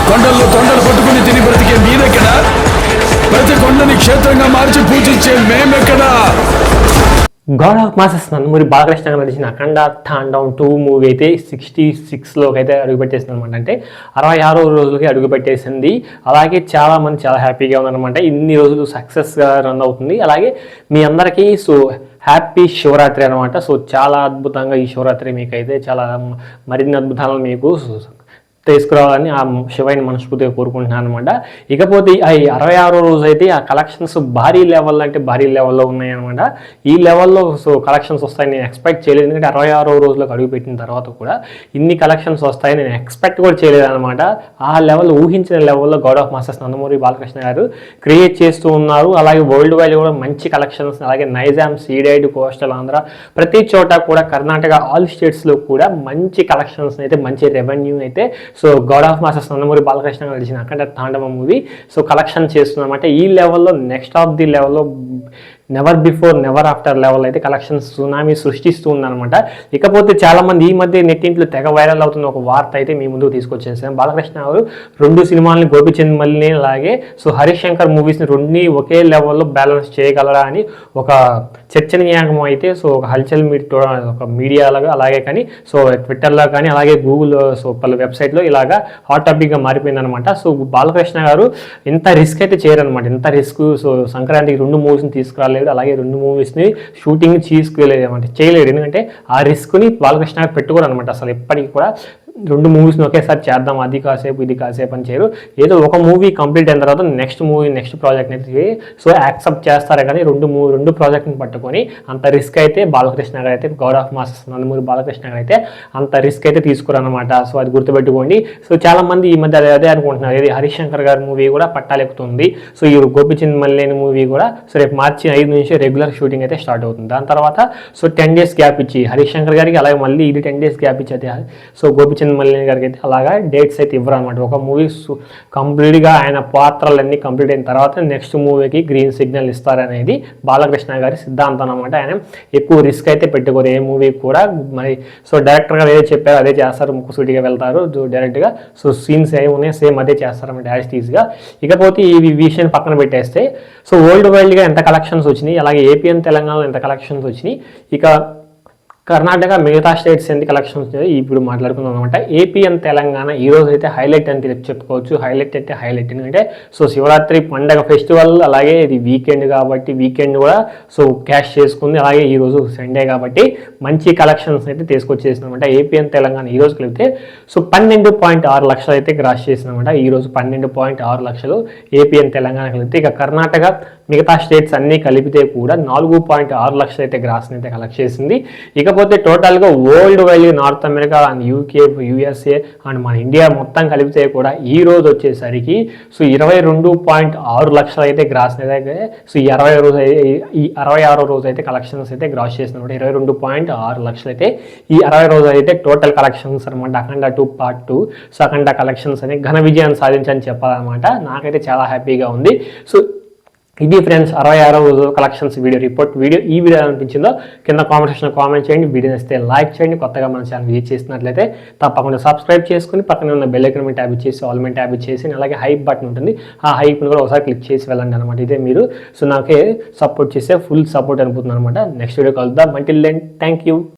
కొండల్లో తొండలు పట్టుకుని తిని బ్రతికే మీరెక్కడా? ప్రతి కొండని క్షేత్రంగా మార్చి పూజించే మేమెక్కడా? God of masses Nandamuri Balakrishna గారు నటించిన అఖండ తాండవం 2 మూవీ అయితే 66లోకి అయితే అడుగుపెట్టేసింది అనమాట. అంటే 66వ రోజులకి అడుగుపెట్టేసింది. అలాగే చాలామంది చాలా హ్యాపీగా ఉన్నారనమాట. ఇన్ని రోజులు సక్సెస్గా రన్ అవుతుంది. అలాగే మీ అందరికీ హ్యాపీ శివరాత్రి అనమాట. చాలా అద్భుతంగా ఈ శివరాత్రి మీకైతే చాలా మరిన్ని అద్భుతాలు మీకు తీసుకురావాలని ఆ శివయ్యని మనస్ఫూర్తిగా కోరుకుంటున్నాను అనమాట. ఇకపోతే ఈ 66వ రోజు అయితే ఆ కలెక్షన్స్ భారీ లెవెల్లో ఉన్నాయన్నమాట. ఈ లెవెల్లో కలెక్షన్స్ వస్తాయని నేను ఎక్స్పెక్ట్ చేయలేదు. ఎందుకంటే 66వ రోజులకు అడుగుపెట్టిన తర్వాత కూడా ఇన్ని కలెక్షన్స్ వస్తాయని నేను ఎక్స్పెక్ట్ కూడా చేయలేదు అనమాట. ఆ లెవెల్ ఊహించిన లెవెల్లో God of masses Nandamuri Balakrishna గారు క్రియేట్ చేస్తూ ఉన్నారు. అలాగే వరల్డ్ వైడ్ కూడా మంచి కలెక్షన్స్, అలాగే నైజాం, సీడైడ్, కోస్టల్ ఆంధ్ర ప్రతి చోట కూడా కర్ణాటక ఆల్ స్టేట్స్లో కూడా మంచి కలెక్షన్స్ అయితే మంచి రెవెన్యూ అయితే God of masses Nandamuri Balakrishna గారు నడిచిన అఖండ తాండవం మూవీ కలెక్షన్ చేస్తుందన్నమాట. ఈ లెవెల్లో నెక్స్ట్ ఆఫ్ ది లెవెల్లో never before never after level అయితే కలెక్షన్స్ సునామీ సృష్టిస్తూ ఉందన్నమాట. ఇకపోతే చాలామంది ఈ మధ్య నెట్టింట్లో తెగ వైరల్ అవుతున్న ఒక వార్త అయితే మీ ముందుకు తీసుకొచ్చేసాను. బాలకృష్ణ గారు 2 సినిమాలని గోపిచంద్ మల్లిని అలాగే హరీష్ శంకర్ మూవీస్ని రెండుని ఒకే లెవెల్లో బ్యాలెన్స్ చేయగలరా అని ఒక చర్చనీయాంగం అయితే ఒక హల్చల్ ఒక మీడియాలో అలాగే కానీ ట్విట్టర్లో కానీ అలాగే గూగుల్ పలు వెబ్సైట్లో ఇలాగా హాట్ టాపిక్గా మారిపోయిందనమాట. బాలకృష్ణ గారు ఇంత రిస్క్ అయితే చేయరనమాట. ఇంత రిస్క్ సంక్రాంతికి 2 మూవీస్ని తీసుకురాలేదు, అలాగే 2 మూవీస్ని షూటింగ్ తీసుకెళ్ళలేదు అనమాట, చేయలేడు. ఎందుకంటే ఆ రిస్క్ని బాలకృష్ణ గారు పెట్టుకోరు అనమాట. అసలు ఎప్పటికీ కూడా 2 మూవీస్ని ఒకేసారి చేద్దాం, అది కాసేపు ఇది కాసేపు అని చేయరు. ఏదో ఒక మూవీ కంప్లీట్ అయిన తర్వాత నెక్స్ట్ ప్రాజెక్ట్ని అయితే యాక్సెప్ట్ చేస్తారు. కానీ రెండు ప్రాజెక్ట్ని పట్టుకొని అంత రిస్క్ అయితే బాలకృష్ణ గారు అయితే God of masses Nandamuri Balakrishna గారు అయితే అంత రిస్క్ అయితే తీసుకురన్నమాట. అది గుర్తుపెట్టుకోండి. చాలా మంది ఈ మధ్య అదే అనుకుంటున్నారు, ఇది హరీష్ శంకర్ గారి మూవీ కూడా పట్టాలెక్కుతుంది. ఈ గోపిచంద్ మల్లేని మూవీ కూడా రేపు మార్చి 5 నుంచి రెగ్యులర్ షూటింగ్ అయితే స్టార్ట్ అవుతుంది. దాని తర్వాత 10 డేస్ గ్యాప్ ఇచ్చి హరీష్ శంకర్ గారికి అలాగే మళ్ళీ ఇది 10 డేస్ గ్యాప్ ఇచ్చి అయితే గోపిచంద్ మల్లి గారికి అయితే అలాగా డేట్స్ అయితే ఇవ్వరు అనమాట. ఒక మూవీ కంప్లీట్గా ఆయన పాత్రలన్నీ కంప్లీట్ అయిన తర్వాత నెక్స్ట్ మూవీకి గ్రీన్ సిగ్నల్ ఇస్తారనేది బాలకృష్ణ గారి సిద్ధాంతం అనమాట. ఆయన ఎక్కువ రిస్క్ అయితే పెట్టుకోరు ఏ మూవీ కూడా. మరి డైరెక్టర్ గారు ఏదో చెప్పారో అదే చేస్తారు, ముక్కుసూటిగా వెళ్తారు డైరెక్ట్గా. సీన్స్ ఏమున్నాయి సేమ్ అదే చేస్తారన్నమాట యాజిటీస్గా. ఇకపోతే ఈ విషయం పక్కన పెట్టేస్తే వరల్డ్ వైడ్గా ఎంత కలెక్షన్స్ వచ్చినాయి, అలాగే ఏపీ అండ్ తెలంగాణలో ఎంత కలెక్షన్స్ వచ్చినాయి, ఇక కర్ణాటక మిగతా స్టేట్స్ ఎంత కలెక్షన్స్ ఇప్పుడు మాట్లాడుకుందాం అనమాట. ఏపీ అండ్ తెలంగాణ ఈ రోజు అయితే హైలైట్ అని చెప్పుకోవచ్చు. హైలైట్ ఎందుకంటే శివరాత్రి పండగ ఫెస్టివల్, అలాగే ఇది వీకెండ్ కాబట్టి వీకెండ్ కూడా క్యాష్ చేసుకుంది. అలాగే ఈ రోజు సండే కాబట్టి మంచి కలెక్షన్స్ అయితే తీసుకొచ్చేసింది అనమాట. ఏపీ అండ్ తెలంగాణ ఈ రోజు కలిపితే 12.6 లక్షలు అయితే క్రాస్ చేసిందనమాట. ఈ రోజు 12.6 లక్షలు ఏపీ అండ్ తెలంగాణ కలిపితే. ఇక కర్ణాటక మిగతా స్టేట్స్ అన్నీ కలిపితే కూడా 4.6 లక్షలు అయితే గ్రాస్ని అయితే కలెక్ట్ చేసింది. ఇకపోతే టోటల్గా world wide north America and UK, USA and మన ఇండియా మొత్తం కలిపితే కూడా ఈ రోజు వచ్చేసరికి 22.6 లక్షలు అయితే గ్రాస్ అయితే ఈ 66వ రోజు అయితే కలెక్షన్స్ అయితే గ్రాస్ చేసినమాట. 22.6 లక్షలు అయితే ఈ 60 రోజు అయితే టోటల్ కలెక్షన్స్ అనమాట. అఖండ 2 పార్ట్ 2 అఖండ కలెక్షన్స్ అని ఘన విజయాన్ని సాధించని చెప్పాలన్నమాట. నాకైతే చాలా హ్యాపీగా ఉంది. ఇది ఫ్రెండ్స్ 66వ రోజు కలెక్షన్స్ వీడియో. ఈ వీడియో అనిపించిందో కింద కామెంట్ సెక్షన్లో కామెంట్ చేయండి. వీడియో నచ్చితే లైక్ చేయండి. కొత్తగా మన ఛానల్ విజిట్ చేసినట్లయితే తప్పకుండా సబ్స్క్రైబ్ చేసుకుని పక్కనే ఉన్న బెల్ ఐకాన్ మీద ట్యాప్ ఇచ్చేసి ఆల్ మీద ట్యాప్ ఇచ్చేసి అలాగే హైప్ బటన్ ఉంటుంది, ఆ హైప్ని కూడా ఒకసారి క్లిక్ చేసి వెళ్ళండి అనమాట. ఇదే మీరు నాకే సపోర్ట్ చేస్తే ఫుల్ సపోర్ట్ అనుకుంటున్నాను అనమాట. నెక్స్ట్ వీడియో కలుద్దాం. Until then thank you.